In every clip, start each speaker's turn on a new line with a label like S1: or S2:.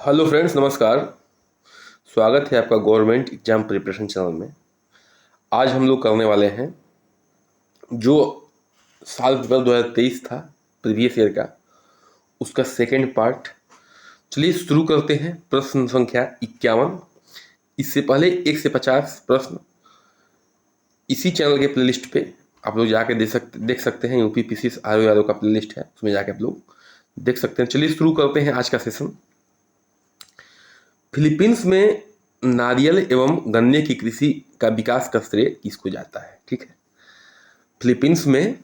S1: Hello friends, नमस्कार। स्वागत है आपका गवर्नमेंट एग्जाम प्रिपरेशन चैनल में। आज हम लोग करने वाले हैं जो साल पेपर 2023 था प्रीवियस ईयर का, उसका सेकंड पार्ट। चलिए शुरू करते हैं। प्रश्न संख्या 51। इससे पहले 1 से 50 प्रश्न इसी चैनल के प्लेलिस्ट पे आप लोग जाके देख सकते हैं। यूपी पीसीएस आर का प्लेलिस्ट है, उसमें जाके आप लोग देख सकते हैं। चलिए शुरू करते हैं आज का सेशन। फिलीपींस में नारियल एवं गन्ने की कृषि का विकास का श्रेय किसको जाता है? ठीक है, फिलीपींस में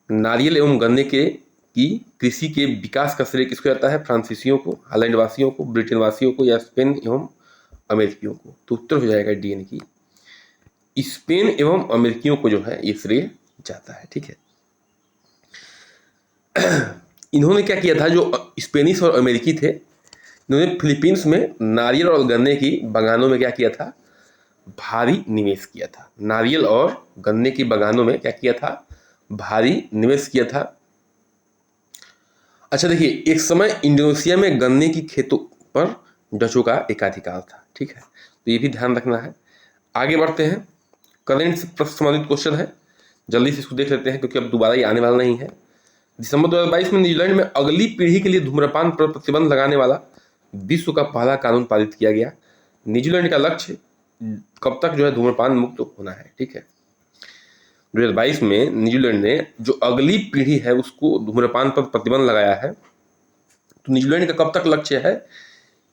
S1: नारियल एवं गन्ने के की कृषि के विकास का श्रेय किसको जाता है? फ्रांसीसियों को, हॉलैंड वासियों को, ब्रिटेन वासियों को, या स्पेन एवं अमेरिकियों को? तो उत्तर हो जाएगा डी यानी कि स्पेन एवं अमेरिकियों को जो है ये श्रेय जाता है। ठीक है, इन्होंने क्या किया था? जो स्पेनिश और अमेरिकी थे, इन्होंने फिलीपींस में नारियल और गन्ने की बागानों में क्या किया था? भारी निवेश किया था। नारियल और गन्ने की बागानों में क्या किया था? भारी निवेश किया था। अच्छा देखिए, एक समय इंडोनेशिया में गन्ने की खेतों पर डचों का एकाधिकार था। ठीक है, तो ये भी ध्यान रखना है। आगे बढ़ते हैं। करंट से प्रश्न संबंधित क्वेश्चन है, जल्दी से इसको देख लेते हैं क्योंकि अब दोबारा ये आने वाला नहीं है। दिसंबर 2022 में न्यूजीलैंड में अगली पीढ़ी के लिए धूम्रपान पर प्रतिबंध लगाने वाला विश्व का पहला कानून पारित किया गया। न्यूजीलैंड का लक्ष्य कब तक जो है धूम्रपान मुक्त होना है? ठीक है, 2022 में न्यूजीलैंड ने जो अगली पीढ़ी है उसको धूम्रपान पर प्रतिबंध लगाया है। तो न्यूजीलैंड का कब तक लक्ष्य है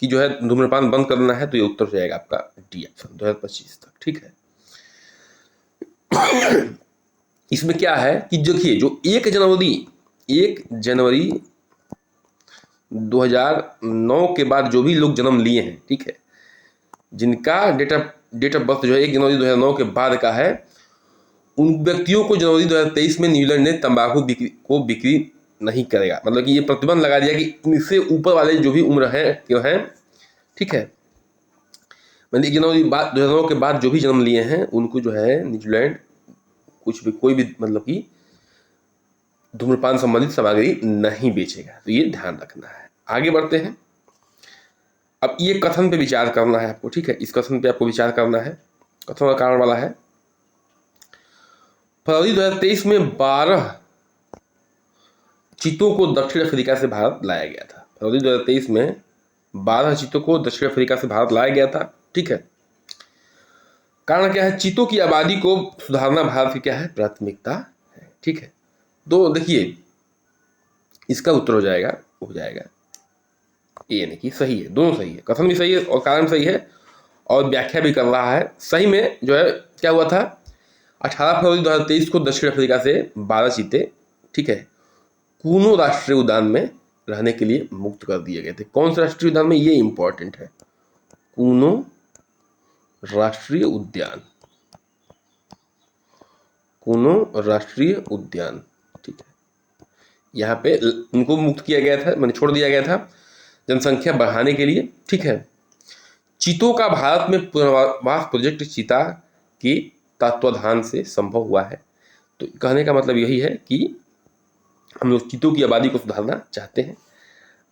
S1: कि जो है धूम्रपान बंद करना है? तो ये उत्तर हो जाएगा आपका डी ऑप्शन, 2025 तक। ठीक है, इसमें क्या है कि देखिए, जो 1 जनवरी 2009 के बाद जो भी लोग जन्म लिए हैं, ठीक है, जिनका डेट ऑफ बर्थ जो है 1 जनवरी 2009 के बाद का है, उन व्यक्तियों को जनवरी 2023 में न्यूजीलैंड ने तंबाकू बिक्री नहीं करेगा। मतलब कि ये प्रतिबंध लगा दिया कि इनसे ऊपर वाले जो भी उम्र है क्यों है, ठीक है, मतलब 1 जनवरी 2009 के बाद जो भी जन्म लिए हैं उनको जो है न्यूजीलैंड कोई भी मतलब कि धूम्रपान संबंधित सामग्री नहीं बेचेगा। तो ये ध्यान रखना है। आगे बढ़ते हैं। अब ये कथन पे विचार करना है आपको। ठीक है, इस कथन पे आपको विचार करना है। कथन का कारण वाला है, फरवरी 2023 में 12 चीतों को दक्षिण अफ्रीका से भारत लाया गया था। फरवरी 2023 में 12 चीतों को दक्षिण अफ्रीका से भारत लाया गया था। ठीक है, कारण क्या है? चीतों की आबादी को सुधारना भारत की क्या है? प्राथमिकता है। ठीक है, तो देखिए इसका उत्तर हो जाएगा ए यानी कि सही है। दोनों सही है, कथन भी सही है और कारण सही है और व्याख्या भी कर रहा है। सही में जो है क्या हुआ था, 18 फरवरी 2023 को दक्षिण अफ्रीका से 12 चीते, ठीक है, कूनो राष्ट्रीय उद्यान में रहने के लिए मुक्त कर दिए गए थे। कौन से राष्ट्रीय उद्यान में? ये इंपॉर्टेंट है, कूनो राष्ट्रीय उद्यान। कूनो राष्ट्रीय उद्यान, ठीक है, यहाँ पे उनको मुक्त किया गया था, मैंने छोड़ दिया गया था जनसंख्या बढ़ाने के लिए। ठीक है, चीतों का भारत में पुनर्वास प्रोजेक्ट चीता के तत्वाधान से संभव हुआ है। तो कहने का मतलब यही है कि हम लोग चीतों की आबादी को सुधारना चाहते हैं।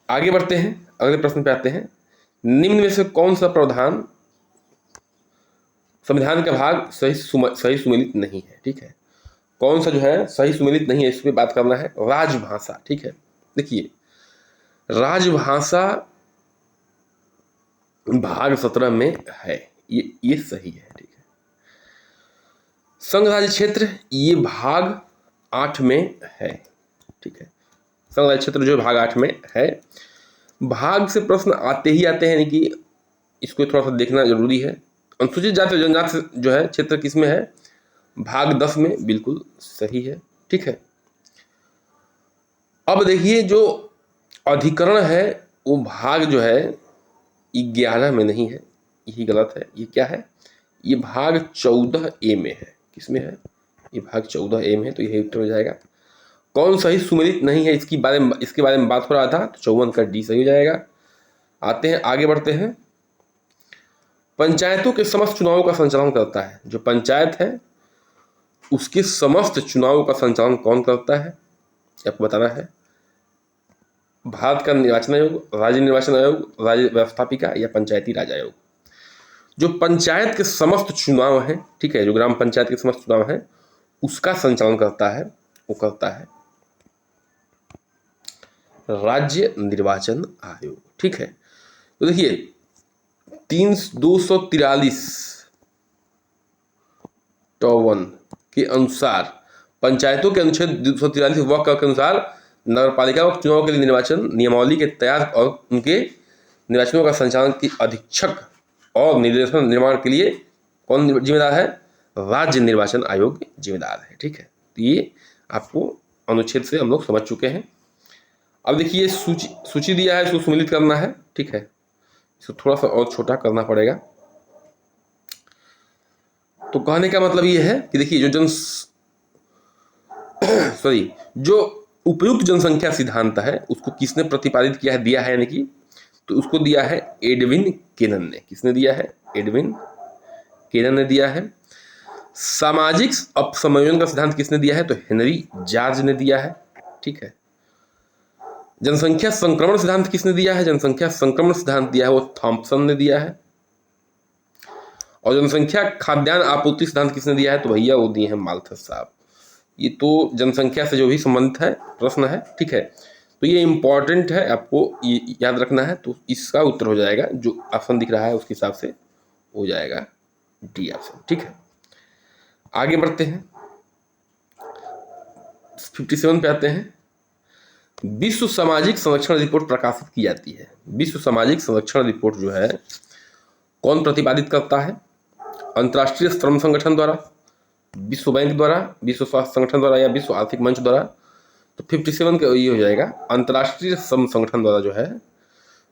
S1: आगे बढ़ते हैं, अगले प्रश्न पे आते हैं। निम्न में से कौन सा प्रावधान संविधान का भाग सही सुमेलित नहीं है? ठीक है, कौन सा जो है सही सुमेलित नहीं है, इस पर बात करना है। राजभाषा, ठीक है, देखिए राजभाषा भाग 17 में है, ये सही है। ठीक है, संघ राज्य क्षेत्र ये भाग 8 में है। ठीक है, संघ राज्य क्षेत्र जो भाग 8 में है। भाग से प्रश्न आते ही आते हैं, कि इसको थोड़ा सा देखना जरूरी है। अनुसूचित जाति और जनजाति जो है क्षेत्र किस में है? भाग 10 में, बिल्कुल सही है। ठीक है, अब देखिए जो अधिकरण है वो भाग जो है 11 में नहीं है, यही गलत है। ये क्या है? ये भाग 14A में है। किस में है? ये भाग 14A में है, तो यही उत्तर हो जाएगा। कौन सही सुमेलित नहीं है इसके बारे में बात हो रहा था, तो 54 का डी सही हो जाएगा। आते हैं, आगे बढ़ते हैं। पंचायतों के समस्त चुनावों का संचालन करता है, जो पंचायत है उसके समस्त चुनावों का संचालन कौन करता है, आपको बताना है। भारत का निर्वाचन आयोग, राज्य निर्वाचन आयोग, राज्य व्यवस्थापिका या पंचायती राज आयोग। जो पंचायत के समस्त चुनाव हैं, ठीक है, जो ग्राम पंचायत के समस्त चुनाव हैं उसका संचालन करता है, वो करता है राज्य निर्वाचन आयोग। ठीक है, तो देखिए 243 के अनुसार, पंचायतों के अनुच्छेद 243 व क के अनुसार नगरपालिका व चुनाव के लिए निर्वाचन नियमावली के तैयार और उनके निर्वाचनों का संचालन की अधीक्षक और निर्देशन निर्माण के लिए कौन जिम्मेदार है? राज्य निर्वाचन आयोग जिम्मेदार है। ठीक है, तो ये आपको अनुच्छेद से हम लोग समझ चुके हैं। अब देखिए सूची दिया है, इसको सम्मिलित करना है। ठीक है, इसको थोड़ा सा और छोटा करना पड़ेगा। तो कहने का मतलब ये है कि देखिए जो उपयुक्त जनसंख्या सिद्धांत है उसको किसने प्रतिपादित किया है, दिया है, यानी कि तो उसको दिया है एडविन केनन ने। किसने दिया है? एडविन केनन ने दिया है। सामाजिक अपसमयोजन का सिद्धांत किसने दिया है? तो हेनरी जॉर्ज ने दिया है। ठीक है, जनसंख्या संक्रमण सिद्धांत किसने दिया है? जनसंख्या संक्रमण सिद्धांत दिया है वो थॉम्पसन ने दिया है। और जनसंख्या खाद्यान्न आपूर्ति सिद्धांत किसने दिया है? तो भैया वो दिए हैं माल्थस साहब। ये तो जनसंख्या से जो भी संबंधित है प्रश्न है। ठीक है, तो ये इंपॉर्टेंट है, आपको ये याद रखना है। तो इसका उत्तर हो जाएगा, जो ऑप्शन दिख रहा है उसके हिसाब से हो जाएगा डी ऑप्शन। ठीक है, आगे बढ़ते हैं, 57 पे आते हैं। विश्व सामाजिक संरक्षण रिपोर्ट प्रकाशित की जाती है। विश्व सामाजिक संरक्षण रिपोर्ट जो है कौन प्रतिपादित करता है? अंतर्राष्ट्रीय श्रम संगठन द्वारा, विश्व बैंक द्वारा, विश्व स्वास्थ्य संगठन द्वारा या विश्व आर्थिक मंच द्वारा। तो 57 का ये हो जाएगा अंतर्राष्ट्रीय श्रम संगठन द्वारा जो है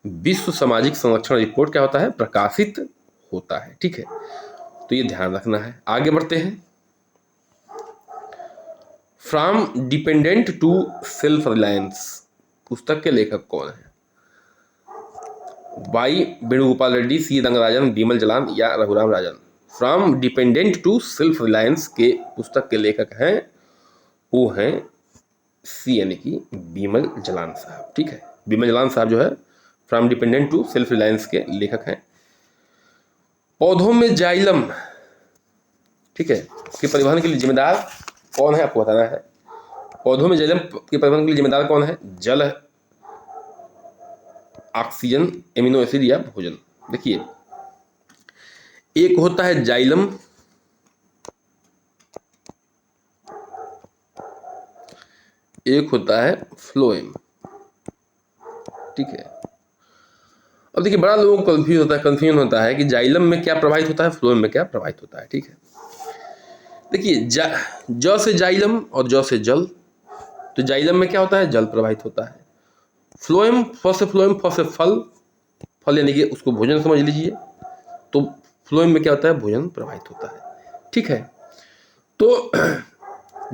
S1: विश्व सामाजिक संरक्षण रिपोर्ट क्या होता है? प्रकाशित होता है। ठीक है, तो ये ध्यान रखना है। आगे बढ़ते हैं, from dependent to self reliance पुस्तक के लेखक कौन है? वाई वेणुगोपाल रेड्डी, सी रंगराजन, बिमल जलान या Raghuram Rajan. From dependent to self reliance के पुस्तक के लेखक हैं वो हैं सी, यानी कि बिमल जलान साहब। ठीक है, बिमल जलान साहब जो है from dependent to self reliance के लेखक हैं। पौधों में जाइलम, ठीक है, के परिवहन के लिए जिम्मेदार कौन है? आपको बताना है। पौधों में जाइलम के परिवहन के लिए जिम्मेदार कौन है? जल, ऑक्सीजन, एमिनो एसिड या भोजन। देखिए एक होता है जाइलम, एक होता है फ्लोएम। ठीक है, अब देखिए बड़ा लोगों को कंफ्यूजन होता है कि जाइलम में क्या प्रभावित होता है, फ्लोएम में क्या प्रभावित होता है। ठीक है, देखिए ज से जाइलम और ज से जल, तो जाइलम में क्या होता है? जल प्रभावित होता है। फ्लोएम, फ से फ्लोएम, फ से फल, फल यानी कि उसको भोजन समझ लीजिए। तो फ्लोएम में क्या होता है? भोजन प्रभावित होता है। ठीक है, तो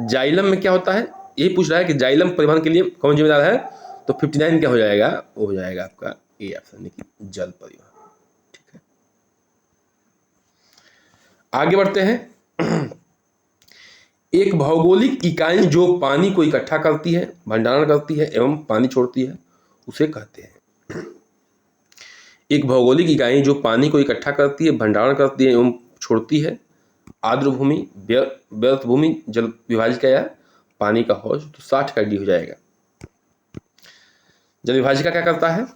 S1: जाइलम में क्या होता है? यही पूछ रहा है कि जाइलम परिवहन के लिए कौन जिम्मेदार है? तो 59 क्या हो जाएगा? वो हो जाएगा आपका ए ऑप्शन, यानी कि जल परिवहन। ठीक है, आगे बढ़ते हैं। एक भौगोलिक इकाई जो पानी को इकट्ठा करती है, भंडारण करती है एवं पानी छोड़ती है उसे कहते हैं। एक भौगोलिक इकाई जो पानी को इकट्ठा करती है, भंडारण करती है एवं छोड़ती है। आर्द्र भूमि, व्यर्थ भूमि, जल विभाजिका या पानी का हौज। तो 60 का डी हो जाएगा। जल विभाजिका क्या करता है?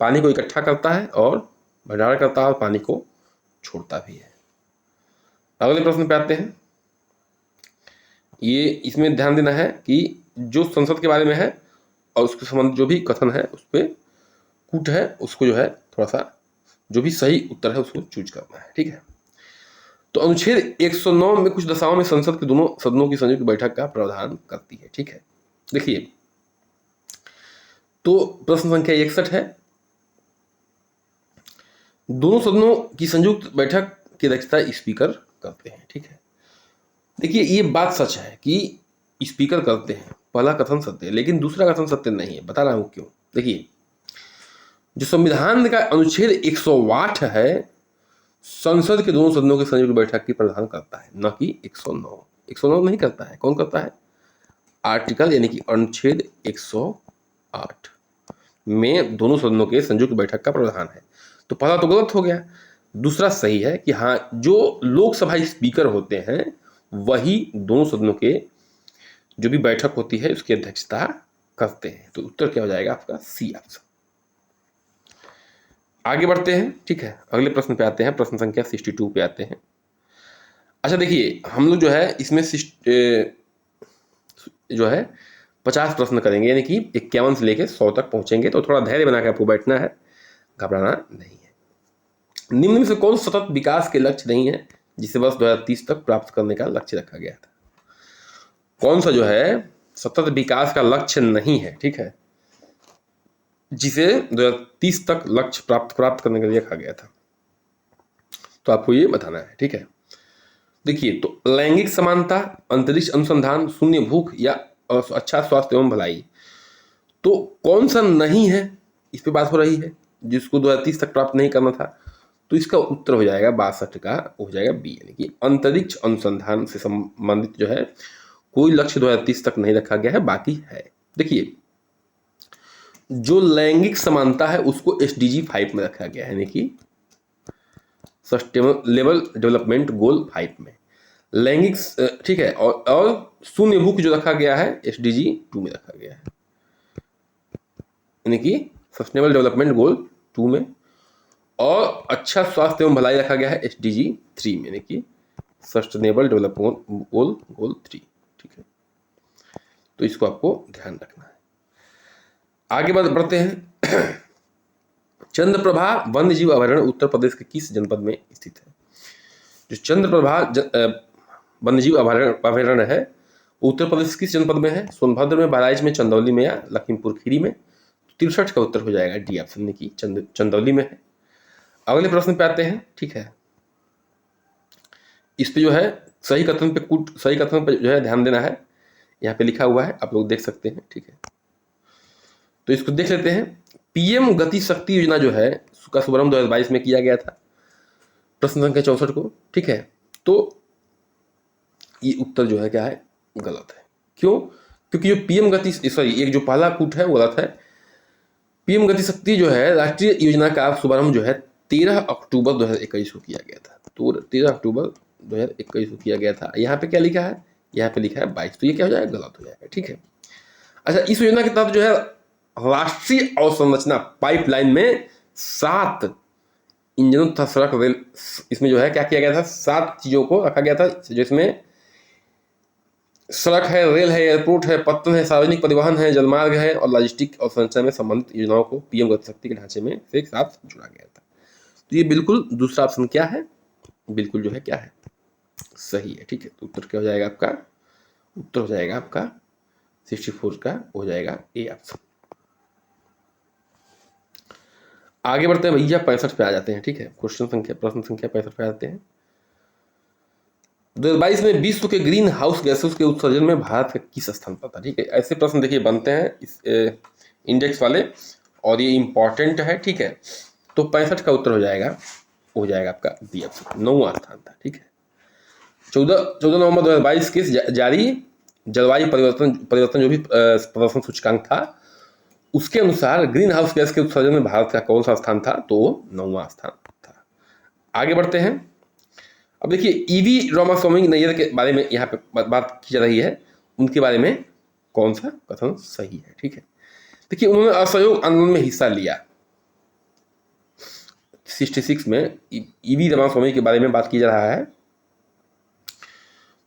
S1: पानी को इकट्ठा करता है और भंडारण करता है और पानी को छोड़ता भी है। अगले प्रश्न पे आते हैं। ये इसमें ध्यान देना है कि जो संसद के बारे में है और उसके संबंध जो भी कथन है उस पर कूट है, उसको जो है थोड़ा सा जो भी सही उत्तर है उसको चूज करना है। ठीक है, तो अनुच्छेद 109 में कुछ दशाओं में संसद के दोनों सदनों की संयुक्त बैठक का प्रावधान करती है। ठीक है, देखिए तो प्रश्न संख्या 61 है, दोनों सदनों की संयुक्त बैठक की अध्यक्षता स्पीकर करते हैं। ठीक है, देखिए ये बात सच है कि स्पीकर करते हैं, पहला कथन सत्य है, लेकिन दूसरा कथन सत्य नहीं है। बता रहा हूं क्यों। देखिए जो संविधान का अनुच्छेद 108 है, संसद के दोनों सदनों की संयुक्त बैठक की प्रावधान करता है, न कि 109 नहीं करता है। कौन करता है? आर्टिकल यानी कि अनुच्छेद 108 8 में दोनों सदनों के संयुक्त बैठक का प्रावधान है। तो पहला तो गलत हो गया। दूसरा सही है कि हाँ, जो लोकसभा स्पीकर होते हैं वही दोनों सदनों के जो भी बैठक होती है उसकी अध्यक्षता करते हैं। तो उत्तर क्या हो जाएगा आपका? C option. आगे बढ़ते हैं, ठीक है, अगले प्रश्न पे आते हैं। प्रश्न संख्या 62 पे आते हैं। अच्छा देखिए, हम लोग जो है इसमें जो है 50 प्रश्न करेंगे, यानी कि 51 से लेकर 100 तक पहुंचेंगे। तो थोड़ा धैर्य बना के आपको बैठना है, घबराना नहीं है। निम्न में से कौन सतत विकास के लक्ष्य नहीं है जिसे वर्ष 2030 तक प्राप्त करने का लक्ष्य रखा गया था? कौन सा जो है सतत विकास का लक्ष्य नहीं है, ठीक है, जिसे 2030 तक लक्ष्य प्राप्त करने के लिए रखा गया था? तो आपको ये बताना है, ठीक है। देखिए, तो लैंगिक समानता, अंतरिक्ष अनुसंधान, शून्य भूख या अच्छा स्वास्थ्य एवं भलाई। तो कौन सा नहीं है, इस पे बात हो रही है, जिसको 2030 तक प्राप्त नहीं करना था। तो इसका उत्तर हो जाएगा 62 का, हो जाएगा बी, यानी कि अंतरिक्ष अनुसंधान से संबंधित जो है कोई लक्ष्य 2030 तक नहीं रखा गया है, बाकी है। देखिए, जो लैंगिक समानता है उसको SDG 5 में रखा गया है, यानी कि सस्टेनेबल डेवलपमेंट गोल 5 में लैंगिक, ठीक है, और शून्य भूख जो रखा गया है SDG 2 में रखा गया है, यानी कि सस्टेनेबल डेवलपमेंट गोल 2 में। और अच्छा स्वास्थ्य एवं भलाई रखा गया है SDG 3 में, यानी कि सस्टेनेबल डेवलपमेंट गोल 3, ठीक है। तो इसको आपको ध्यान रखना है। आगे बढ़ते हैं। चंद्रप्रभा वन्यजीव अभयारण्य उत्तर प्रदेश के किस जनपद में स्थित है? जो चंद्रप्रभा वन्यजीव अभयारण्य है उत्तर प्रदेश किस जनपद में है? सोनभद्र में, बहराइच में, चंदौली में या लखीमपुर खीरी में? 63 का उत्तर हो जाएगा डी ऑप्शन, यानी कि चंदौली में है। अगले प्रश्न पे आते हैं, ठीक है। इस पे जो है सही कथन पे जो है ध्यान देना है। यहाँ पे लिखा हुआ है, आप लोग देख सकते हैं, ठीक है। तो इसको देख लेते हैं। PM गति शक्ति योजना जो है उसका शुभारंभ 2022 में किया गया था, प्रश्न संख्या 64 को, ठीक है। तो ये उत्तर जो है क्या है? गलत है। क्यों? क्योंकि जो PM गति, सॉरी, एक जो पहला कूट है वो गलत है। PM गति शक्ति जो है राष्ट्रीय योजना का शुभारंभ जो है 13 अक्टूबर 2021 को किया गया था। तो 13 अक्टूबर 2021 को किया गया था। यहाँ पे क्या लिखा है? यहाँ पे लिखा है 22। तो ये क्या हो जाएगा? गलत हो जाएगा, ठीक है। अच्छा, इस योजना के तहत जो है राष्ट्रीय अवसंरचना पाइपलाइन में 7 इंजनों तथा सड़क रेल, इसमें जो है क्या किया गया था? 7 चीजों को रखा गया था, जिसमें सड़क है, रेल है, एयरपोर्ट है, पत्तन है, सार्वजनिक परिवहन है, जलमार्ग है और लॉजिस्टिक अवसंरचना में संबंधित योजनाओं को PM गति शक्ति के ढांचे में से एक साथ जुड़ा गया था। तो ये बिल्कुल दूसरा ऑप्शन क्या है? बिल्कुल जो है क्या है? सही है, ठीक है। तो उत्तर क्या हो जाएगा आपका? उत्तर हो जाएगा आपका 64 का हो जाएगा ए ऑप्शन। आगे बढ़ते हैं भैया, 65 पे आ जाते हैं, ठीक है। प्रश्न संख्या 65 पे आते हैं। 2022 में विश्व के ग्रीन हाउस गैसेस के उत्सर्जन में भारत का किस स्थान पर था? ठीक है, ऐसे प्रश्न देखिए बनते हैं इस इंडेक्स वाले, और ये इंपॉर्टेंट है, ठीक है। तो 65 का उत्तर हो जाएगा आपका बी ऑप्शन, 9वां स्थान था, ठीक है। 14 नवंबर 2022 के जारी जलवायु परिवर्तन जो भी प्रदर्शन सूचकांक था उसके अनुसार ग्रीन हाउस गैस के उत्सर्जन में भारत का कौन सा स्थान था? तो 9वां स्थान था। आगे बढ़ते हैं। अब देखिए, EV रामास्वामी नैयर के बारे में यहाँ पे बात की जा रही है, उनके बारे में कौन सा कथन सही है? ठीक है, देखिए, उन्होंने असहयोग आंदोलन में हिस्सा लिया। 66 में EV रामास्वामी के बारे में बात की जा रहा है,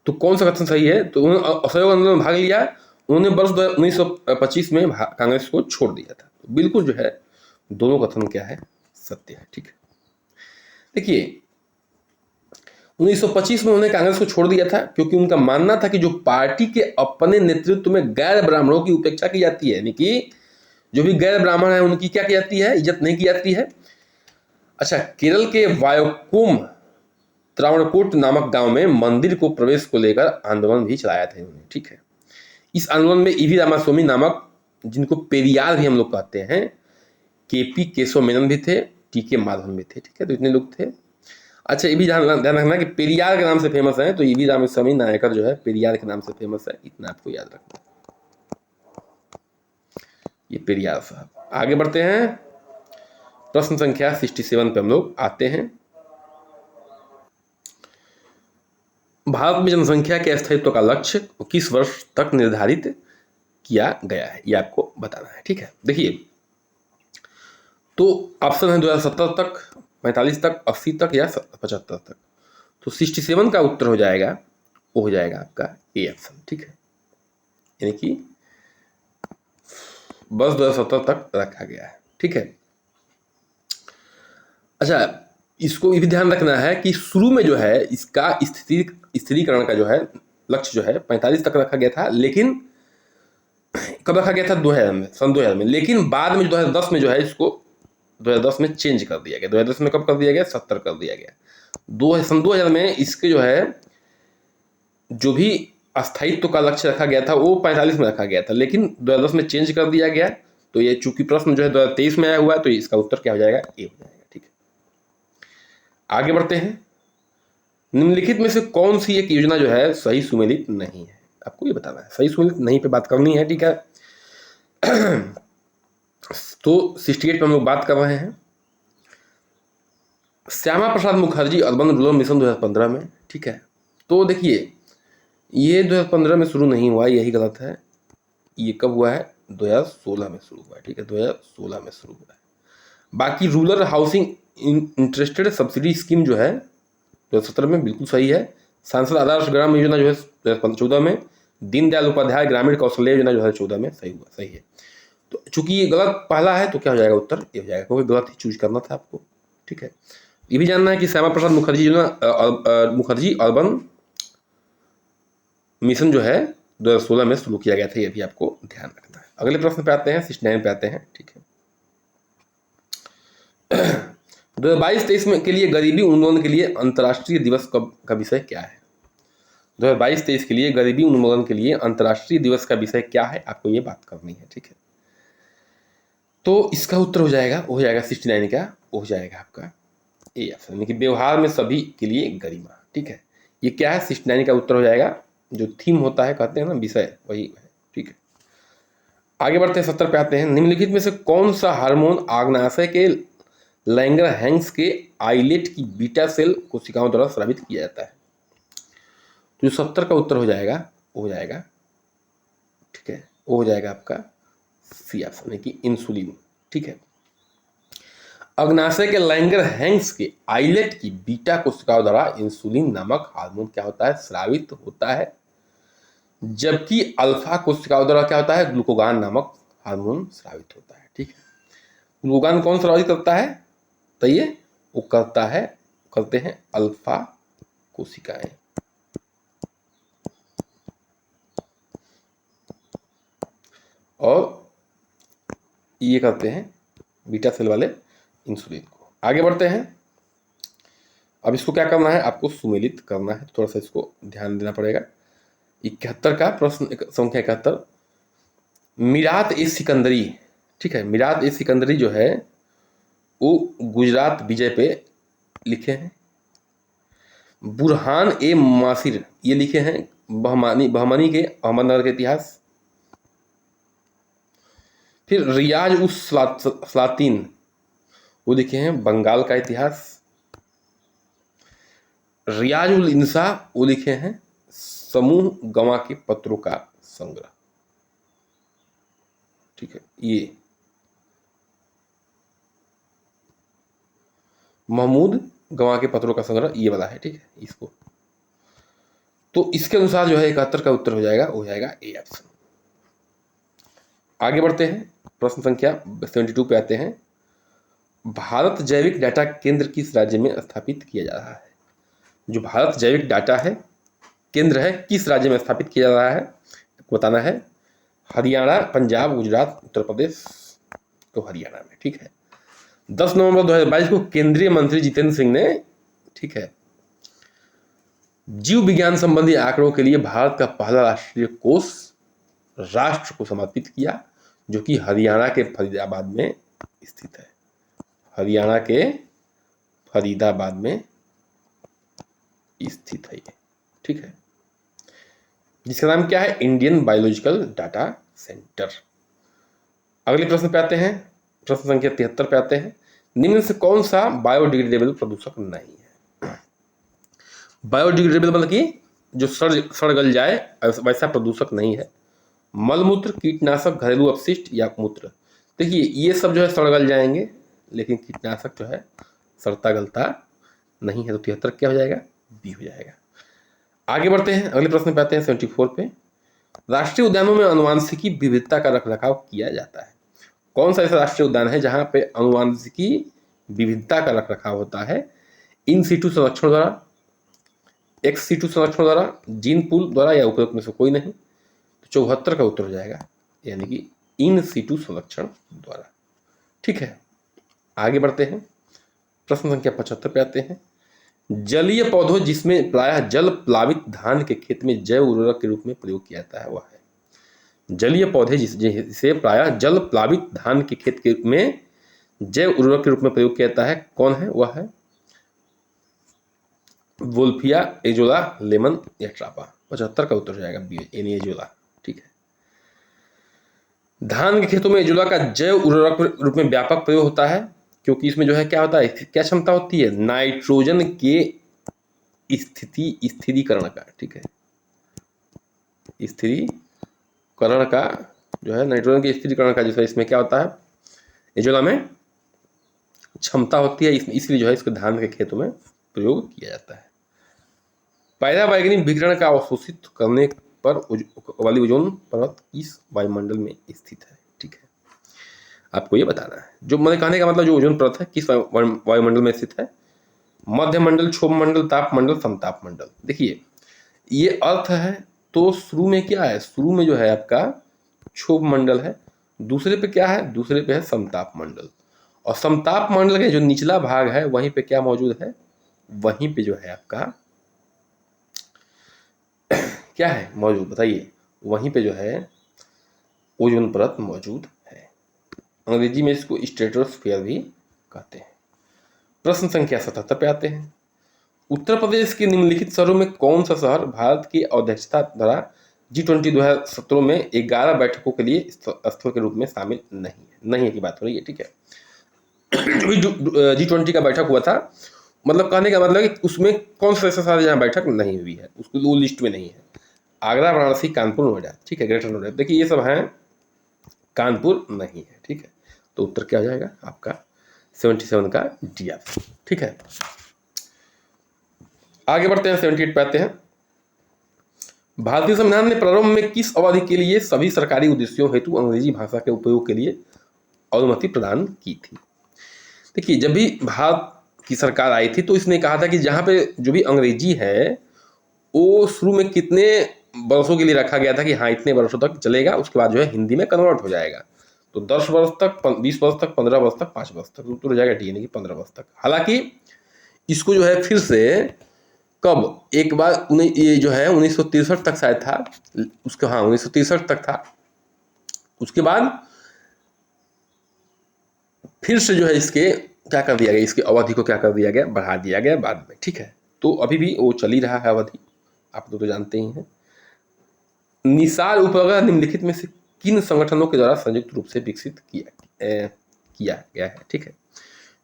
S1: तो कौन सा कथन सही है? तो उन्होंने असहयोग आंदोलन में भाग लिया, उन्होंने वर्ष 1925 में कांग्रेस को छोड़ दिया था। तो बिल्कुल जो है दोनों कथन क्या है? सत्य है, ठीक है। देखिए, 1925 में उन्होंने कांग्रेस को छोड़ दिया था क्योंकि उनका मानना था कि जो पार्टी के अपने नेतृत्व में गैर ब्राह्मणों की उपेक्षा की जाती है, यानी कि जो भी गैर ब्राह्मण है उनकी क्या की जाती है? इज्जत नहीं की जाती है। अच्छा, केरल के वायकोम त्रावणकोट नामक गांव में मंदिर को प्रवेश को लेकर आंदोलन भी चलाया था इन्होंने, ठीक है। इस आंदोलन में EV रामास्वामी नामक, जिनको पेरियार भी हम लोग कहते हैं, KP केशव मेनन भी थे, TK माधवन भी थे, ठीक है। तो इतने लोग थे। अच्छा, ये भी ध्यान रखना कि पेरियार के नाम से फेमस है, तो EV रामास्वामी नायकर जो है पेरियार के नाम से फेमस है, इतना आपको याद रखना। ये पेरियार साहब। आगे बढ़ते हैं, प्रश्न संख्या 67 पे हम लोग आते हैं। भारत में जनसंख्या के स्थायित्व का लक्ष्य किस वर्ष तक निर्धारित किया गया है, ये आपको बताना है। ठीक है, देखिए, तो ऑप्शन है 2070 तक, 45 तक, 80 तक या 75 तक। तो 67 का उत्तर हो जाएगा, वो हो जाएगा आपका ए ऑप्शन। ठीक है, यानी कि बस 2070 तक रखा गया है। ठीक है, अच्छा, इसको ये भी ध्यान रखना है कि शुरू में जो है इसका स्थिरीकरण का जो है लक्ष्य जो है 45 तक रखा गया था, लेकिन कब रखा गया था, 2000 में, सन 2000 में। लेकिन बाद में 2010 में जो है इसको 2010 में चेंज कर दिया गया। 2010 में कब कर दिया गया, 70 कर दिया गया। सन 2000 में इसके जो है जो भी अस्थायित्व का लक्ष्य रखा गया था वो 45 में रखा गया था, लेकिन 2010 में चेंज कर दिया गया। तो ये चूंकि प्रश्न जो है 2023 में आया हुआ है, तो इसका उत्तर क्या हो जाएगा, ए हो जाएगा। ठीक है, आगे बढ़ते हैं। निम्नलिखित में से कौन सी एक योजना जो है सही सुमेलित नहीं है, आपको ये बताना है। सही सुमेलित नहीं पे बात करनी है। ठीक है, तो 68 पे हम लोग बात कर रहे हैं Shyama Prasad Mukherjee urban rural mission 2015 में। ठीक है, तो देखिए ये 2015 में शुरू नहीं हुआ, यही गलत है। ये कब हुआ है, 2016 में शुरू हुआ है। ठीक है, 2016 में शुरू हुआ है। बाकी rural housing interested subsidy scheme जो है 2017 में बिल्कुल सही है। सांसद आदर्श ग्राम योजना जो है 2014 में। दीनदयाल उपाध्याय ग्रामीण कौशल्य योजना जो है 2014 में सही हुआ, सही है। तो चूंकि ये गलत पहला है तो क्या हो जाएगा, उत्तर ये हो जाएगा, क्योंकि गलत ही चूज करना था आपको। ठीक है, ये भी जानना है कि श्यामा प्रसाद मुखर्जी योजना मुखर्जी अर्बन मिशन जो है 2016 में शुरू किया गया था, ये भी आपको ध्यान रखना है। अगले प्रश्न पे आते हैं, 69 पे आते हैं। ठीक है, 2022-23 में के लिए गरीबी उन्मूलन के लिए अंतर्राष्ट्रीय दिवस का विषय क्या है। 2022-23 के लिए गरीबी उन्मूलन के लिए अंतर्राष्ट्रीय दिवस का विषय क्या है, आपको ये बात करनी है। ठीक है, तो इसका उत्तर हो जाएगा, हो जाएगा 69 का, हो जाएगा आपका ए ऑप्शन, यानी कि व्यवहार में सभी के लिए गरिमा। ठीक है, ये क्या है, 69 का उत्तर हो जाएगा। जो थीम होता है, कहते हैं ना विषय, वही है। ठीक है, आगे बढ़ते हैं, 70 पे आते हैं। निम्नलिखित में से कौन सा हार्मोन आग्नाशय के लैंगरहैंस के आइलेट की बीटा सेल कोशिकाओं द्वारा स्रावित किया जाता है। तो 70 का उत्तर हो जाएगा, हो जाएगा। ठीक है, वो हो जाएगा आपका सी ऑप्शन, यानी कि इंसुलिन। ठीक है, अग्नाशय के लैंगरहैंस के आइलेट की बीटा कोशिकाओं द्वारा इंसुलिन नामक हार्मोन क्या होता है, स्रावित होता है। जबकि अल्फा कोशिकाओं द्वारा क्या होता है, ग्लूकोगान नामक हार्मोन स्रावित होता है। ठीक है, ग्लूकोगान कौन स्रावित करता है, तो ये वो करते हैं अल्फा कोशिकाएं, और ये करते हैं बीटा सेल वाले इंसुलिन को। आगे बढ़ते हैं, अब इसको क्या करना है, आपको सुमेलित करना है, थोड़ा सा इसको ध्यान देना पड़ेगा। 71 का प्रश्न संख्या 71, मीरात ए सिकंदरी। ठीक है, मीरात ए सिकंदरी जो है वो गुजरात विजय पे लिखे हैं। बुरहान ए मासिर ये लिखे हैं बहमानी के अहमदनगर के इतिहास। फिर रियाज उस सलातीन वो लिखे हैं बंगाल का इतिहास। रियाज उल इंसा वो लिखे हैं समूह गवां के पत्रों का संग्रह। ठीक है, ये महमूद गवां के पत्रों का संग्रह ये वाला है। ठीक है, इसको तो इसके अनुसार जो है 71 का उत्तर हो जाएगा ए ऑप्शन। आगे बढ़ते हैं, प्रश्न संख्या 72 पे आते हैं। भारत जैविक डाटा केंद्र किस राज्य में स्थापित किया जा रहा है। जो भारत जैविक डाटा है केंद्र है, किस राज्य में स्थापित किया जा रहा है, बताना है। हरियाणा, पंजाब, गुजरात, उत्तर प्रदेश। तो हरियाणा में। ठीक है, 10 नवंबर 2022 को केंद्रीय मंत्री जितेंद्र सिंह ने, ठीक है, जीव विज्ञान संबंधी आंकड़ों के लिए भारत का पहला राष्ट्रीय कोष राष्ट्र को समर्पित किया, जो कि हरियाणा के फरीदाबाद में स्थित है। हरियाणा के फरीदाबाद में स्थित है ये। ठीक है, जिसका नाम क्या है, इंडियन बायोलॉजिकल डाटा सेंटर। अगले प्रश्न पे आते हैं, प्रश्न संख्या 73 पे आते हैं। निम्न से कौन सा बायोडिग्रेडेबल प्रदूषक नहीं है? बायोडिग्रेडेबल मतलब कि जो सड़ गल जाए वैसा प्रदूषक नहीं है। मलमूत्र, कीटनाशक, घरेलू अपशिष्ट या मूत्र। देखिए ये सब जो है सड़ गल जाएंगे, लेकिन कीटनाशक जो है सड़ता गलता नहीं है। तो 73 क्या हो जाएगा? बी हो जाएगा। आगे बढ़ते हैं, अगले प्रश्न पे आते हैं 74 पे। राष्ट्रीय उद्यानों में आनुवांशिकी विविधता का रखरखाव किया जाता है। कौन सा ऐसा राष्ट्रीय उद्यान है जहां पे आनुवांशिकी विविधता का रखरखाव होता है? इन सीटू संरक्षण द्वारा, एक्स सीटू संरक्षण द्वारा, जीन पूल द्वारा या उपरोक्त में से कोई नहीं। तो 74 का उत्तर हो जाएगा, यानी कि इन सीटू संरक्षण द्वारा। ठीक है, आगे बढ़ते हैं, प्रश्न संख्या 75 पे आते हैं। जलीय पौधों जिसमें प्रायः जल प्लावित धान के खेत में जैव उर्वरक के रूप में प्रयोग किया जाता है वह है। जलीय पौधे जिसे प्रायः जल प्लावित धान के खेत के में जैव उर्वरक के रूप में प्रयोग किया जाता है, कौन है? वह है वोल्फिया, एजोला, लेमन या ट्रापा। 75 का उत्तर हो जाएगा बी, यानी एजोला। ठीक है, धान के खेतों में एजोला का जैव उर्वरक रूप में व्यापक प्रयोग होता है, क्योंकि इसमें जो है क्या होता है, क्या क्षमता होती है? नाइट्रोजन के स्थिरीकरण का। ठीक है, स्थिरीकरण का जो है, नाइट्रोजन के स्थिरीकरण का, जैसे इसमें क्या होता है, एजोला में क्षमता होती है, इसलिए जो है इसको धान के खेतों में प्रयोग किया जाता है। पैरावैगनी विकिरण का अवशोषित करने पर वाली ओजोन परत किस वायुमंडल में स्थित है? ठीक है, आपको ये बताना है। जो मैंने कहने का मतलब, जो ओजोन परत है किस वायुमंडल में स्थित है? मध्य मंडल, क्षोभ मंडल, ताप मंडल, समताप मंडल। देखिए ये अर्थ है, तो शुरू में क्या है? शुरू में जो है आपका क्षोभ मंडल है, दूसरे पे क्या है? दूसरे पे है समताप मंडल। और समताप मंडल के जो निचला भाग है वहीं पे क्या मौजूद है? वहीं पे जो है आपका क्या है मौजूद, बताइए? वहीं पे जो है ओजोन परत मौजूद है। अंग्रेजी में इसको स्ट्रेटोस्फीयर भी कहते हैं। प्रश्न संख्या 77 पे आते हैं। उत्तर प्रदेश के निम्नलिखित शहरों में कौन सा शहर भारत की अध्यक्षता द्वारा G20 2017 में 11 बैठकों के लिए स्थल के रूप में शामिल नहीं है? नहीं है की बात हो रही है। ठीक है, G20 का बैठक हुआ था, मतलब कहने का मतलब कि उसमें कौन सा ऐसा शहर जहाँ बैठक नहीं हुई है, उसको वो लिस्ट में नहीं है। आगरा, वाराणसी, कानपुर, नोएडा। ठीक है, ग्रेटर नोएडा। देखिए ये सब हैं, कानपुर नहीं है। ठीक है, तो उत्तर क्या हो जाएगा आपका? 77 का डी ऑप्शन। ठीक है, आगे बढ़ते हैं, 78 पे आते हैं। भारतीय संविधान ने प्रारंभ में किस अवधि के लिए सभी सरकारी उद्देश्यों हेतु अंग्रेजी भाषा के उपयोग के लिए अनुमति प्रदान की थी? देखिए जब भी भारत की सरकार आई थी तो इसने कहा था कि जहाँ पे जो भी अंग्रेजी है वो शुरू में कितने वर्षों के लिए रखा गया था कि हाँ इतने वर्षों तक चलेगा, उसके बाद जो है हिंदी में कन्वर्ट हो जाएगा। तो 10 वर्ष तक, 20 वर्ष तक, 15 वर्ष तक, 5 वर्ष तक, तो हो जाएगा डी, यानी कि 15 वर्ष तक। हालांकि इसको जो है फिर से कब एक बार ये जो है 1963 तक शायद था उसका, हाँ 1963 तक था। उसके बाद फिर से जो है इसके क्या कर दिया गया, इसकी अवधि को क्या कर दिया गया, बढ़ा दिया गया बाद में। ठीक है, तो अभी भी वो चल ही रहा है अवधि, आप लोग तो जानते ही हैं। निसार उपग्रह निम्नलिखित में से किन संगठनों के द्वारा संयुक्त रूप से विकसित किया गया है? ठीक है,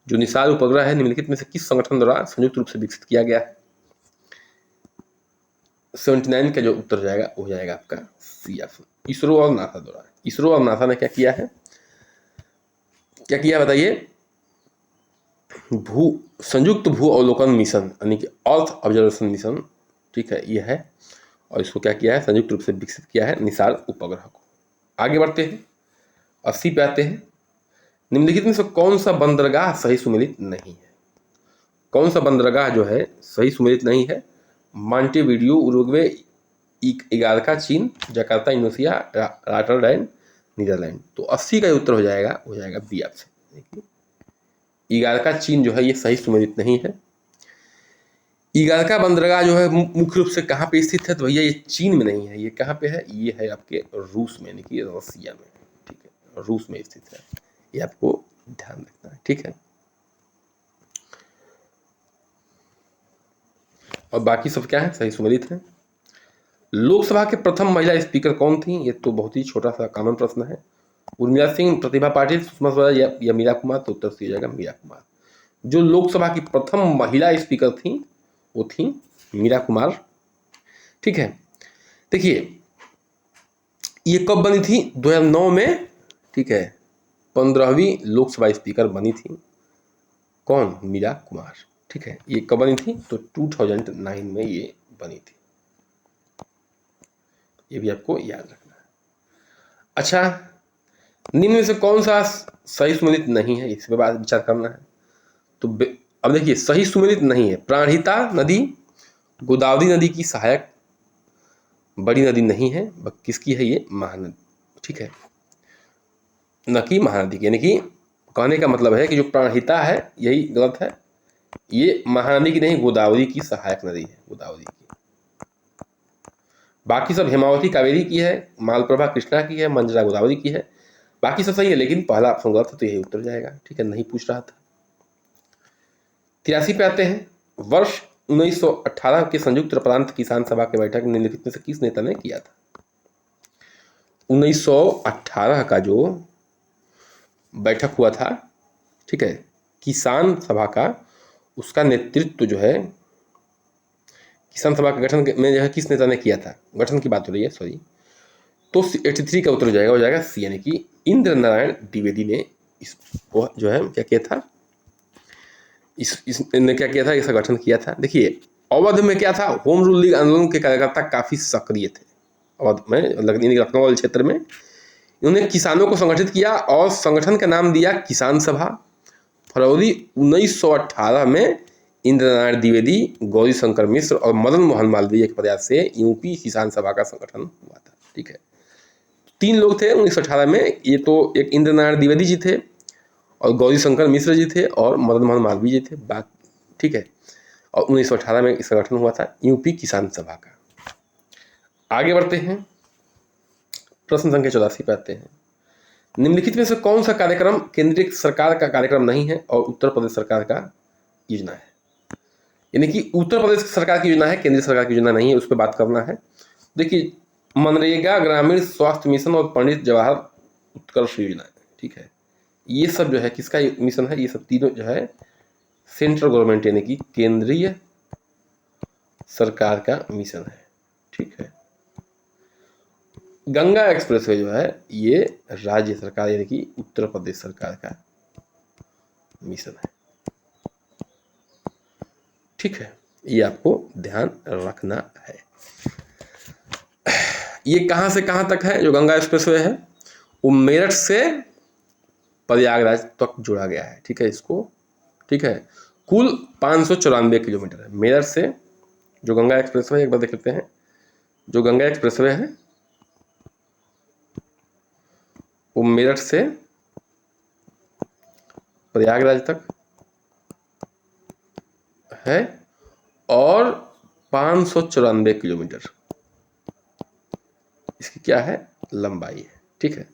S1: जो निसार उपग्रह है निम्नलिखित में से किस संगठन द्वारा संयुक्त रूप से विकसित किया गया है? 79 का जो उत्तर हो जाएगा वो हो जाएगा आपका सी ऑप्शन, इसरो और नासा द्वारा। इसरो और नासा ने क्या किया है, क्या किया बताइए? संयुक्त भू अवलोकन मिशन, यानी कि अर्थ ऑब्जर्वेशन मिशन। ठीक है, ये है, और इसको क्या किया है, संयुक्त रूप से विकसित किया है निसार उपग्रह को। आगे बढ़ते हैं, 80 पे आते हैं। निम्नलिखित में से कौन सा बंदरगाह सही सुमेलित नहीं है? कौन सा बंदरगाह जो है सही सुमेलित नहीं है? मॉन्टेविडियो उरुग्वे, इगारका चीन, जकार्ता इंडोनेशिया, रॉटरडैम नीदरलैंड। तो 80 का उत्तर हो जाएगा बी ऑप्शन। इगारका चीन जो है ये सही सुमेलित नहीं है। इगारका बंदरगाह जो है मुख्य रूप से कहाँ पे स्थित है? तो भैया ये चीन में नहीं है, ये कहाँ पे है? ये है आपके रूस में, यानी कि रसिया में। ठीक है, रूस में स्थित है, ये आपको ध्यान रखना है। ठीक है, और बाकी सब क्या है, सही सुमेलित है। लोकसभा के प्रथम महिला स्पीकर कौन थी? ये तो बहुत ही छोटा सा कॉमन प्रश्न है। उर्मिला सिंह, प्रतिभा पाटिल, सुषमा स्वराज या मीरा कुमार, तो उत्तर सही हो जाएगा मीरा कुमार। जो लोकसभा की प्रथम महिला स्पीकर थी वो थी मीरा कुमार। ठीक है, देखिए ये कब बनी थी? 2009 में। ठीक है, 15वीं लोकसभा स्पीकर बनी थी। कौन? मीरा कुमार। ठीक है, ये कब बनी थी? तो 2009 में ये बनी थी। ये भी आपको याद रखना है। अच्छा, निम्न में से कौन सा सही सुमेलित नहीं है, इस पर बात विचार करना है। तो अब देखिए, सही सुमेलित नहीं है। प्राणहिता नदी गोदावरी नदी की सहायक बड़ी नदी नहीं है, किसकी है ये? महानदी। ठीक है, न कि महानदी की। यानी कि कहने का मतलब है कि जो प्राणहिता है यही गलत है, ये महानदी की नहीं, गोदावरी की सहायक नदी है, गोदावरी की। बाकी सब हेमावती कावेरी की है, मालप्रभा कृष्णा की है, मंजरा गोदावरी की है। बाकी सब सही है, लेकिन पहला ऑप्शन गलत है, तो यही उत्तर जाएगा। ठीक है, नहीं पूछ रहा था। 83 पे आते हैं। वर्ष 1918 के संयुक्त प्रांत किसान सभा की बैठक निम्नलिखित में से किस नेता ने किया था? 1918 का जो बैठक हुआ था, ठीक है, किसान सभा का, उसका नेतृत्व जो है किसान सभा के गठन में जो है किस नेता ने किया था? गठन की बात हो रही है, सॉरी। तो 83 का उत्तर हो जाएगा सी, यानी कि इंद्र नारायण द्विवेदी ने इसको जो है क्या किया था, इसने क्या किया था, इसका गठन किया था। देखिए, अवध में क्या था? होम रूल लीग आंदोलन के कार्यकर्ता काफी सक्रिय थे अवध में, लखनऊ क्षेत्र में। इन्होंने किसानों को संगठित किया और संगठन का नाम दिया किसान सभा। फरवरी 1918 में इंद्र नारायण द्विवेदी, गौरी शंकर मिश्र और मदन मोहन मालवीय के प्रयास से यूपी किसान सभा का संगठन हुआ था। ठीक है, 3 लोग थे 1918 में। ये तो एक इंद्र नारायण द्विवेदी जी थे और गौरी शंकर मिश्र जी थे और मदन मोहन मालवीय जी थे। ठीक है, और 1918 में इसका गठन हुआ था यूपी किसान सभा का। आगे बढ़ते हैं, प्रश्न संख्या 84 पे आते हैं। निम्नलिखित में से कौन सा कार्यक्रम केंद्रीय सरकार का कार्यक्रम नहीं है और उत्तर प्रदेश सरकार का योजना है? यानी कि उत्तर प्रदेश सरकार की योजना है, केंद्रीय सरकार की योजना नहीं है, उस पर बात करना है। देखिए, मनरेगा, ग्रामीण स्वास्थ्य मिशन और पंडित जवाहर उत्कर्ष योजना है। ठीक है, ये सब जो है किसका मिशन है? ये सब तीनों जो है सेंट्रल गवर्नमेंट यानी कि केंद्रीय सरकार का मिशन है। ठीक है, गंगा एक्सप्रेसवे जो है ये राज्य सरकार यानी कि उत्तर प्रदेश सरकार का मिशन है। ठीक है, ये आपको ध्यान रखना है। ये कहां से कहां तक है? जो गंगा एक्सप्रेसवे है वो मेरठ से प्रयागराज तक जोड़ा गया है। ठीक है, इसको, ठीक है, कुल 594 किलोमीटर है मेरठ से। जो गंगा एक्सप्रेसवे, एक बार देख लेते हैं। जो गंगा एक्सप्रेसवे है वो मेरठ से प्रयागराज तक है और 594 किलोमीटर इसकी क्या है? लंबाई है। ठीक है,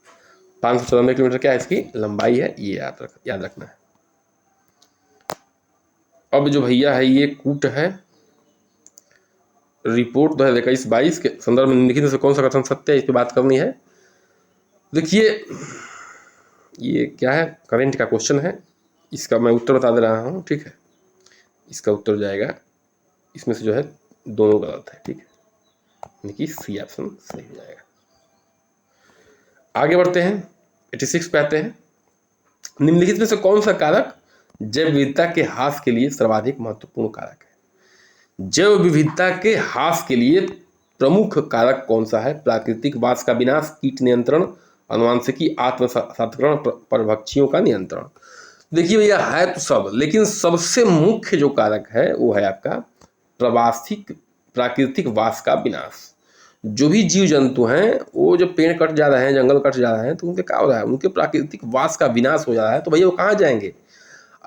S1: 594 किलोमीटर क्या है? इसकी लंबाई है। ये याद रखना है। अब जो भैया है ये कूट है रिपोर्ट 2021-22 के संदर्भ में निम्नलिखित से कौन सा कथन सत्य है, इस पर बात करनी है। देखिए, ये क्या है? करेंट का क्वेश्चन है, इसका मैं उत्तर बता दे रहा हूँ। ठीक है, इसका उत्तर हो जाएगा, इसमें से जो है दोनों गलत है। ठीक है, यानी कि सी ऑप्शन सही हो जाएगा। आगे बढ़ते हैं, 86 पे आते हैं। निम्नलिखित में से कौन सा कारक जैव विविधता के ह्रास के लिए सर्वाधिक महत्वपूर्ण कारक है? जैव विविधता के ह्रास के लिए प्रमुख कारक कौन सा है? प्राकृतिक वास का विनाश, कीट नियंत्रण, अनुवांशिकी, आत्मसात्करण, परभक्षियों का नियंत्रण। देखिए भैया, है तो सब, लेकिन सबसे मुख्य जो कारक है वो है आपका प्राकृतिक वास का विनाश। जो भी जीव जंतु हैं वो जब पेड़ कट जा रहे हैं, जंगल कट जा रहे हैं, तो उनके क्या हो रहा है? उनके प्राकृतिक वास का विनाश हो जा रहा है। तो भैया वो कहाँ जाएंगे?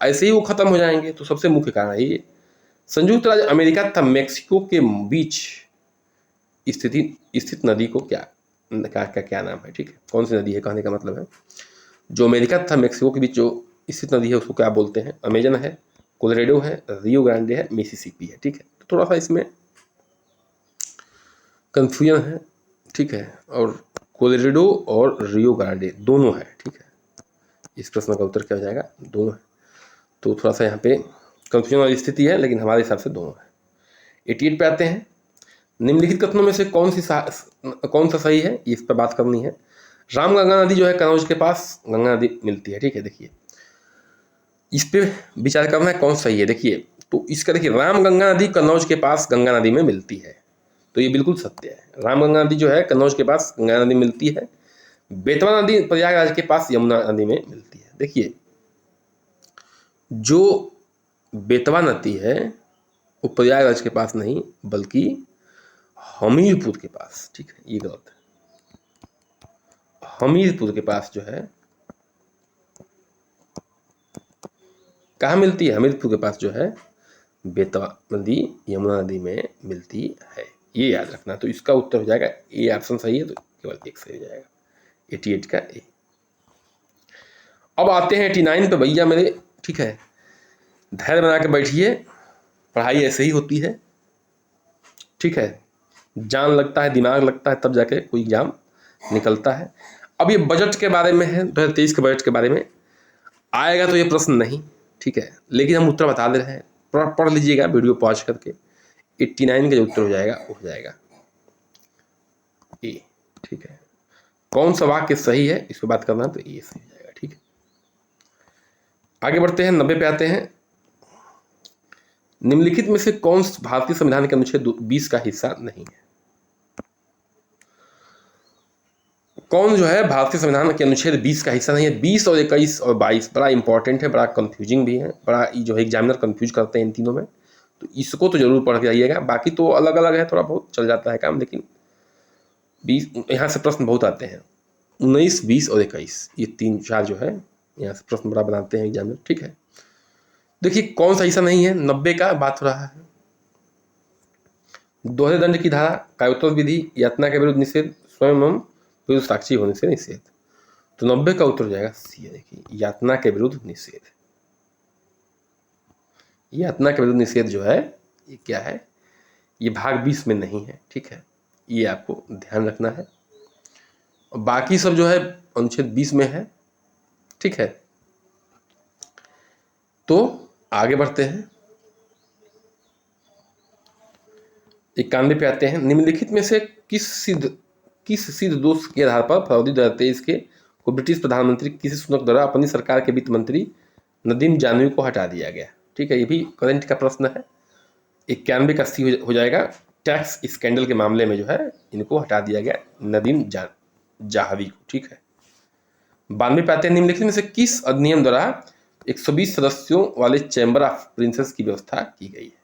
S1: ऐसे ही वो खत्म हो जाएंगे। तो सबसे मुख्य कारण है ये। संयुक्त राज्य अमेरिका तथा मेक्सिको के बीच स्थित नदी को क्या नाम है? ठीक है, कौन सी नदी है कहने का मतलब है, जो अमेरिका तथा मेक्सिको के बीच जो स्थित नदी है उसको क्या बोलते हैं? अमेजन है, कोलोराडो है, रियो ग्रांडे है, मिसिसिपी है। ठीक है, तो थोड़ा सा इसमें कंफ्यूजन है। ठीक है, और कोलोरेडो और रियो ग्रांडे दोनों है, ठीक है। इस प्रश्न का उत्तर क्या हो जाएगा, दोनों है। तो थोड़ा सा यहाँ पे कंफ्यूजन वाली स्थिति है, लेकिन हमारे हिसाब से दोनों है। 88 पे आते हैं। निम्नलिखित कथनों में से कौन सा सही है, इस पर बात करनी है। रामगंगा नदी जो है कनौज के पास गंगा नदी मिलती है, ठीक है। देखिए इस पे विचार करना है कौन सही है। देखिए तो इसका देखिए, रामगंगा नदी कन्नौज के पास गंगा नदी में मिलती है, तो ये बिल्कुल सत्य है। रामगंगा नदी जो है कन्नौज के पास गंगा नदी में मिलती है। बेतवा नदी प्रयागराज के पास यमुना नदी में मिलती है। देखिए जो बेतवा नदी है वो प्रयागराज के पास नहीं बल्कि हमीरपुर के पास, ठीक है, ये गलत है। हमीरपुर के पास जो है, कहाँ मिलती है, हमीरपुर के पास जो है बेतवा नदी यमुना नदी में मिलती है, ये याद रखना। तो इसका उत्तर हो जाएगा ए, ऑप्शन सही है, तो केवल एक सही हो जाएगा, 88 का ए। अब आते हैं 89 पे भैया मेरे, ठीक है। धैर्य बना के बैठिए, पढ़ाई ऐसे ही होती है, ठीक है। जान लगता है, दिमाग लगता है, तब जाके कोई एग्जाम निकलता है। अब ये बजट के बारे में है, 2023 के बजट के बारे में आएगा तो ये प्रश्न नहीं, ठीक है, लेकिन हम उत्तर बता दे रहे हैं, पढ़ लीजिएगा वीडियो पॉज करके। 89 का जो उत्तर हो जाएगा वो हो जाएगा ए, ठीक है। कौन सा वाक्य सही है इस पर बात करना है, तो ये सही हो जाएगा, ठीक है। आगे बढ़ते हैं, 90 पे आते हैं। निम्नलिखित में से कौन भारतीय संविधान के अनुच्छेद 20 का हिस्सा नहीं है। कौन जो है भारतीय संविधान के अनुच्छेद 20 का हिस्सा नहीं है। 20 और 21 और 22 बड़ा इंपॉर्टेंट है, बड़ा कंफ्यूजिंग भी है, बड़ा जो है एग्जामिनर कंफ्यूज करते हैं इन तीनों में, तो इसको तो जरूर पढ़ के आइएगा। बाकी तो अलग अलग है, थोड़ा बहुत चल जाता है काम, लेकिन 20 यहाँ से प्रश्न बहुत आते हैं। 19, 20 और 21 ये 3-4 जो है यहाँ से प्रश्न बड़ा बनाते हैं एग्जामिनर, ठीक है। देखिए कौन सा हिस्सा नहीं है, 90 का बात हो रहा है। दोहरे दंड की धारा, कायोत्तर विधि, यातना के विरुद्ध निषेध, स्वयं विरुद्ध साक्षी होने से निषेध। तो 90 का उत्तर हो जाएगा सी। देखिए यातना के विरुद्ध निषेध, यातना के विरुद्ध निषेध जो है ये क्या है, ये भाग 20 में नहीं है, ठीक है, ये आपको ध्यान रखना है। और बाकी सब जो है अनुच्छेद 20 में है, ठीक है। तो आगे बढ़ते हैं, 91 पे आते हैं। निम्नलिखित में से किस सिद्ध दोष के आधार पर फरवरी 2023 को ब्रिटिश प्रधानमंत्री किसी सुनक द्वारा अपनी सरकार के वित्त मंत्री नदीम जानी को हटा दिया गया, ठीक है। ये भी करंट का प्रश्न है। 91 का सी हो जाएगा, टैक्स स्कैंडल के मामले में जो है इनको हटा दिया गया, नदीम जाहवी को, ठीक है। 92 पे आते हैं। निम्नलिखित में से किस अधिनियम द्वारा 120 सदस्यों वाले चैम्बर ऑफ प्रिंसेस की व्यवस्था की गई है।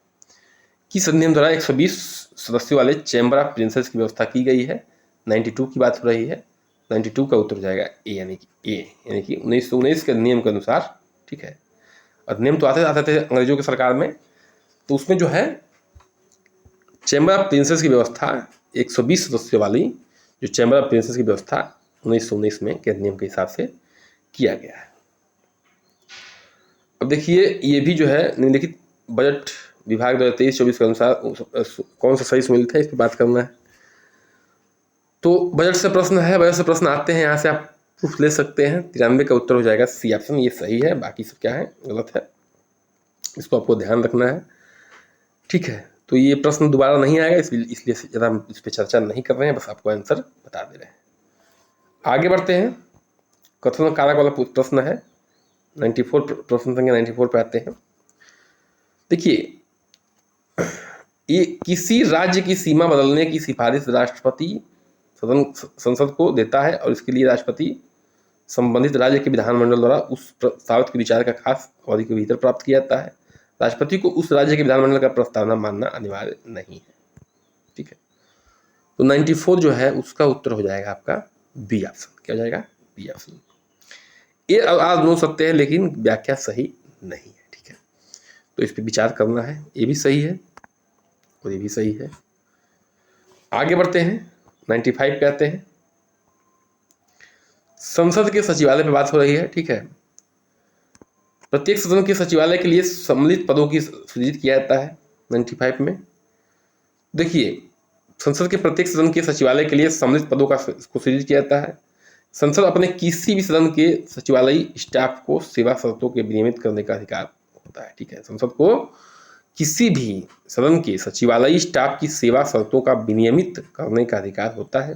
S1: किस अधिनियम द्वारा 120 सदस्यों वाले चैम्बर ऑफ प्रिंसेस की व्यवस्था की गई है। 92 की बात हो रही है, 92 का उत्तर हो जाएगा ए, यानी कि 1919 के अधिनियम के अनुसार, ठीक है। अधिनियम तो आते थे अंग्रेजों की सरकार में, तो उसमें जो है चैम्बर ऑफ प्रिंसेस की व्यवस्था 120 सदस्यों वाली जो चैम्बर ऑफ प्रिंसेस की व्यवस्था 1919 में के अधिनियम के हिसाब से किया गया है। अब देखिए ये भी जो है निम्नलिखित बजट विभाग 2023-24 के अनुसार कौन सा सही सम्मिलित है, इस पर बात करना है। तो बजट से प्रश्न है, बजट से प्रश्न आते हैं, यहाँ से आप प्रूफ ले सकते हैं। 93 का उत्तर हो जाएगा सी ऑप्शन, ये सही है, बाकी सब क्या है गलत है, इसको आपको ध्यान रखना है, ठीक है। तो ये प्रश्न दोबारा नहीं आएगा, इसलिए ज़्यादा हम इस पर चर्चा नहीं कर रहे हैं, बस आपको आंसर बता दे रहे हैं। आगे बढ़ते हैं, कथन कारक वाला प्रश्न है, 94 प्रश्न संख्या 94 पे आते हैं। देखिए ये किसी राज्य की सीमा बदलने की सिफारिश राष्ट्रपति संसद को देता है और इसके लिए राष्ट्रपति संबंधित राज्य के विधानमंडल द्वारा उस प्रस्तावित के विचार का खास अवधि के भीतर प्राप्त किया जाता है। राष्ट्रपति को उस राज्य के विधानमंडल का प्रस्तावना मानना अनिवार्य नहीं है, ठीक है। तो 94 जो है उसका उत्तर हो जाएगा आपका बी ऑप्शन, क्या हो जाएगा बी ऑप्शन। ये आज हो सकते हैं लेकिन व्याख्या सही नहीं है, ठीक है, तो इस पर विचार करना है। ये भी सही है और ये भी सही है। आगे बढ़ते हैं, 95 पे आते हैं। संसद के सचिवालय पे बात हो रही है, ठीक है। प्रत्येक सदन के सचिवालय के लिए सम्मिलित पदों की सृजित किया जाता है 95 में। देखिए संसद के प्रत्येक सदन के सचिवालय के लिए सम्मिलित पदों को सृजित किया जाता है। संसद अपने किसी भी सदन के सचिवालयी स्टाफ को सेवा शर्तों के विनियमित करने का अधिकार होता है। ठीक है, संसद को किसी भी सदन के सचिवालयी स्टाफ की सेवा शर्तों का विनियमित करने का अधिकार होता है।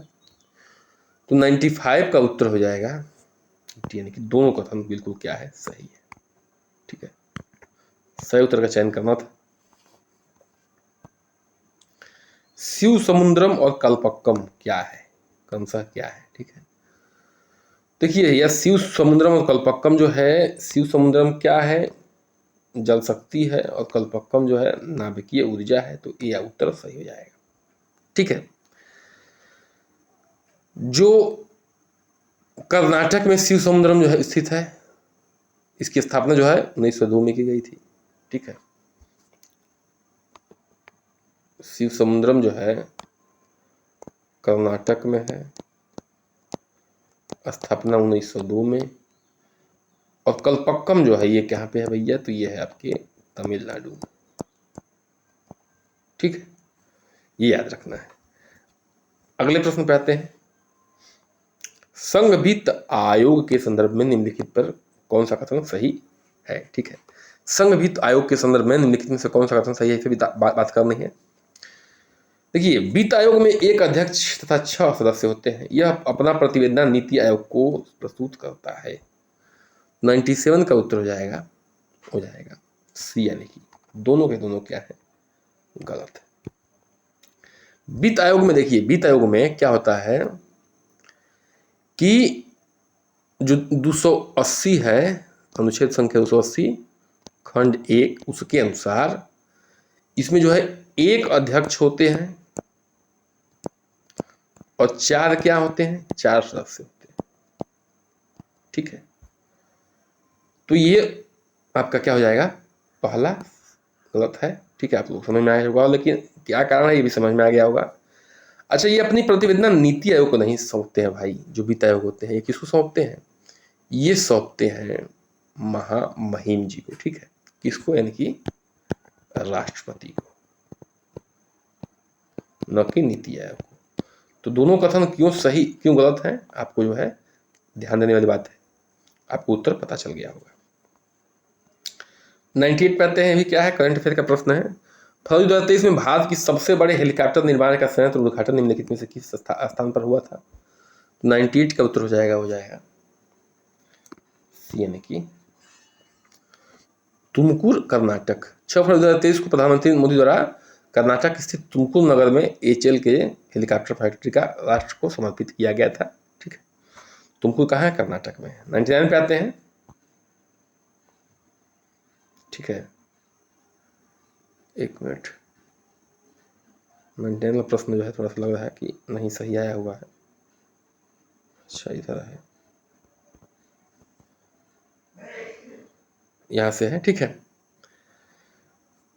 S1: तो 95 का उत्तर हो जाएगा, यानी कि दोनों कथन बिल्कुल क्या है, सही है। ठीक है, सही उत्तर का चयन करना था। शिव समुद्रम और कल्पक्कम क्या है, कौन सा क्या है? ठीक है, देखिए यह शिव समुद्रम और कल्पक्कम जो है, शिव समुद्रम क्या है, जल शक्ति है, और कल्पक्कम जो है नाभिकीय ऊर्जा है। तो यह उत्तर सही हो जाएगा। ठीक है, जो कर्नाटक में शिव समुद्रम जो है स्थित है, इसकी स्थापना जो है 1902 में की गई थी। ठीक है, शिव समुद्रम जो है कर्नाटक में है, स्थापना 1902 में। और कल्पक्कम जो है ये कहाँ पे है भैया, तो ये है आपके तमिलनाडु में। ठीक है, ये याद रखना है। अगले प्रश्न पे आते हैं। संघ वित्त आयोग के संदर्भ में निम्नलिखित पर कौन सा कथन सही है? ठीक है, संघ वित्त आयोग के संदर्भ में निम्नलिखित में से कौन सा कथन सही है, इसे भी बात करनी है। देखिए, वित्त आयोग में एक अध्यक्ष तथा 6 सदस्य होते हैं। यह अपना प्रतिवेदन नीति आयोग को प्रस्तुत करता है। 97 का उत्तर हो जाएगा सी, यानी कि दोनों के दोनों क्या है, गलत है। वित्त आयोग में देखिए, वित्त आयोग में क्या होता है कि जो 280 है, अनुच्छेद संख्या 280 खंड 1, उसके अनुसार इसमें जो है एक अध्यक्ष होते हैं और 4 क्या होते हैं, 4 सदस्य होते हैं। ठीक है, तो ये आपका क्या हो जाएगा, पहला गलत है। ठीक है, आप लोग समझ में आया होगा, लेकिन क्या कारण है ये भी समझ में आ गया होगा। अच्छा, ये अपनी प्रतिवेदन नीति आयोग को नहीं सौंपते हैं भाई, जो वित्त आयोग होते हैं, ये किसको सौंपते हैं, ये सौंपते हैं महामहिम जी को। ठीक है, किसको, यानी कि राष्ट्रपति को, न कि नीति आयोग को। तो दोनों कथन क्यों सही क्यों गलत है, आपको जो है ध्यान देने वाली बात है, आपको उत्तर पता चल गया होगा। 98 पे आते हैं। अभी क्या है, करंट अफेयर का प्रश्न है। फरवरी 2023 में भारत की सबसे बड़े हेलीकॉप्टर निर्माण का संयंत्र उद्घाटन निम्नलिखित में से किस स्थान पर हुआ था? 98 का उत्तर हो जाएगा सी, यानी कि तुमकुर, कर्नाटक। 6 फरवरी 2023 को प्रधानमंत्री मोदी द्वारा कर्नाटक स्थित तुमकुर नगर में एचएल के हेलीकॉप्टर फैक्ट्री का राष्ट्र को समर्पित किया गया था। ठीक है, तुमकुर कहाँ है, कर्नाटक में। 99 पे आते हैं। ठीक है, एक मिनट, 99 का प्रश्न जो है थोड़ा सा लग रहा है कि नहीं सही आया हुआ है। अच्छा, इधर है, यहाँ से है। ठीक है,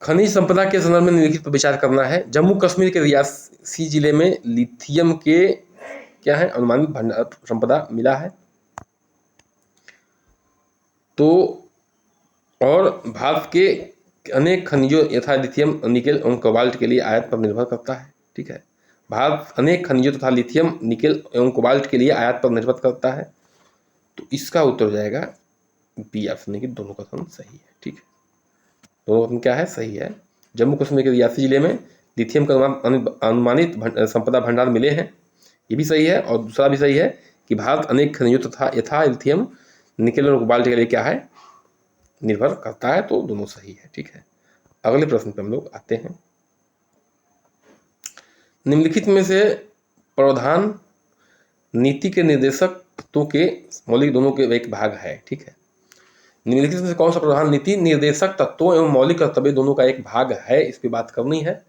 S1: खनिज संपदा के संदर्भ में निम्नलिखित पर विचार करना है। जम्मू कश्मीर के रियासी जिले में लिथियम के क्या है, अनुमानित भंडार संपदा मिला है। तो और भारत के अनेक खनिजों यथा लिथियम, निकेल एवं कोबाल्ट के लिए आयात पर निर्भर करता है। ठीक है, भारत अनेक खनिजों तथा लिथियम, निकेल एवं कोबाल्ट के लिए आयात पर निर्भर करता है। तो इसका उत्तर हो जाएगा बी ऑप्शन, कि दोनों कथन सही है। ठीक है, दोनों कथन क्या है, सही है। जम्मू कश्मीर के रियासी जिले में लिथियम का अनुमानित संपदा भंडार मिले हैं, ये भी सही है। और दूसरा भी सही है कि भारत अनेक खनिजों तथा यथा लिथियम, निकेल और कोबाल्ट के लिए क्या है, निर्भर करता है। तो दोनों सही है। ठीक है, अगले प्रश्न पे हम लोग आते हैं। निम्नलिखित में से प्रावधान नीति के निर्देशक तत्वों के मौलिक दोनों के एक भाग है। ठीक है, निम्नलिखित में से कौन सा प्रावधान नीति निर्देशक तत्वों एवं मौलिक कर्तव्य दोनों का एक भाग है, इस पर बात करनी है।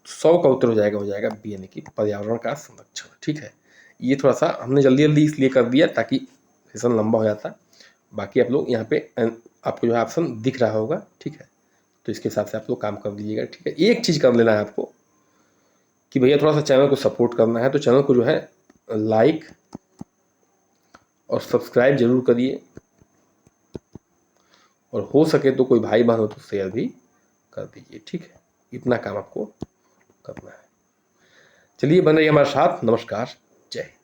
S1: 100 का उत्तर हो जाएगा बी, यानी कि पर्यावरण का संरक्षण। ठीक है, ये थोड़ा सा हमने जल्दी इसलिए कर दिया ताकि सेशन लंबा हो जाता। बाकी आप लोग यहाँ पे आपको जो है ऑप्शन दिख रहा होगा। ठीक है, तो इसके हिसाब से आप लोग काम कर लीजिएगा। ठीक है, एक चीज़ कर लेना है आपको कि भैया थोड़ा सा चैनल को सपोर्ट करना है, तो चैनल को जो है लाइक और सब्सक्राइब जरूर करिए, और हो सके तो कोई भाई बहन हो तो शेयर भी कर दीजिए। ठीक है, इतना काम आपको करना है। चलिए बन रही हमारे साथ। नमस्कार, जय हिंद।